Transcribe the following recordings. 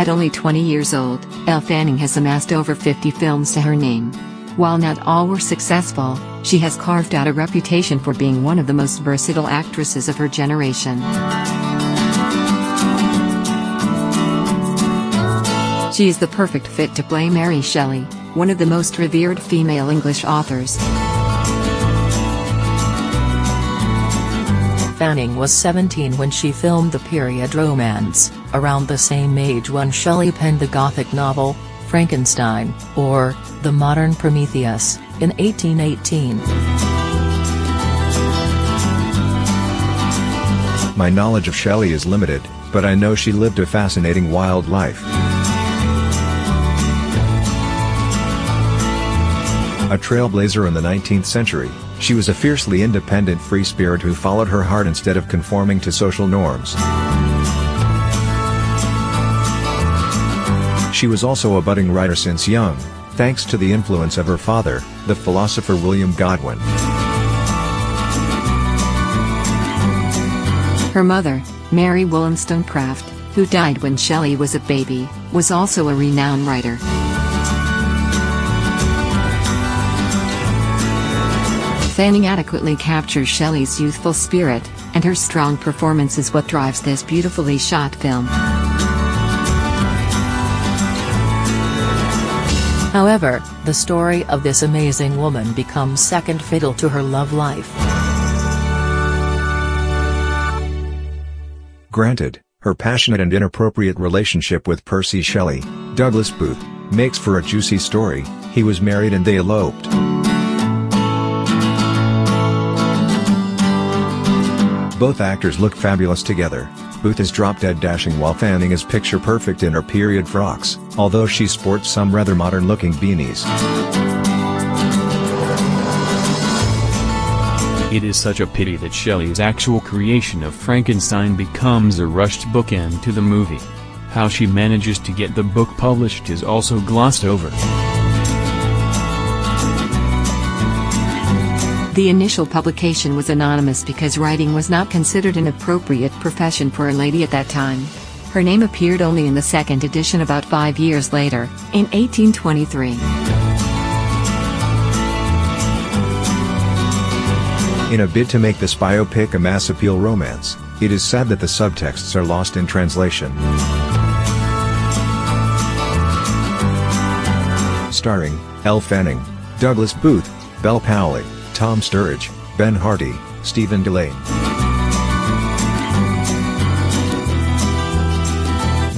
At only 20 years old, Elle Fanning has amassed over 50 films to her name. While not all were successful, she has carved out a reputation for being one of the most versatile actresses of her generation. She is the perfect fit to play Mary Shelley, one of the most revered female English authors. Fanning was 17 when she filmed the period romance, around the same age when Shelley penned the Gothic novel, Frankenstein, or The Modern Prometheus, in 1818. My knowledge of Shelley is limited, but I know she lived a fascinating wild life. A trailblazer in the 19th century, she was a fiercely independent free spirit who followed her heart instead of conforming to social norms. She was also a budding writer since young, thanks to the influence of her father, the philosopher William Godwin. Her mother, Mary Wollstonecraft, who died when Shelley was a baby, was also a renowned writer. Fanning adequately captures Shelley's youthful spirit, and her strong performance is what drives this beautifully shot film. However, the story of this amazing woman becomes second fiddle to her love life. Granted, her passionate and inappropriate relationship with Percy Shelley, Douglas Booth, makes for a juicy story. He was married and they eloped. Both actors look fabulous together. Booth is drop-dead dashing while Fanning is picture-perfect in her period frocks, although she sports some rather modern-looking beanies. It is such a pity that Shelley's actual creation of Frankenstein becomes a rushed bookend to the movie. How she manages to get the book published is also glossed over. The initial publication was anonymous because writing was not considered an appropriate profession for a lady at that time. Her name appeared only in the second edition about 5 years later, in 1823. In a bid to make this biopic a mass appeal romance, it is sad that the subtexts are lost in translation. Starring Elle Fanning, Douglas Booth, Belle Powley, Tom Sturridge, Ben Hardy, Stephen Delane.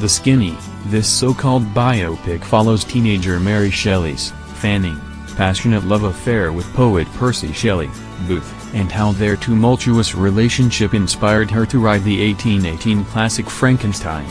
The Skinny, this so-called biopic follows teenager Mary Shelley's, Fanning, passionate love affair with poet Percy Shelley, Booth, and how their tumultuous relationship inspired her to write the 1818 classic Frankenstein.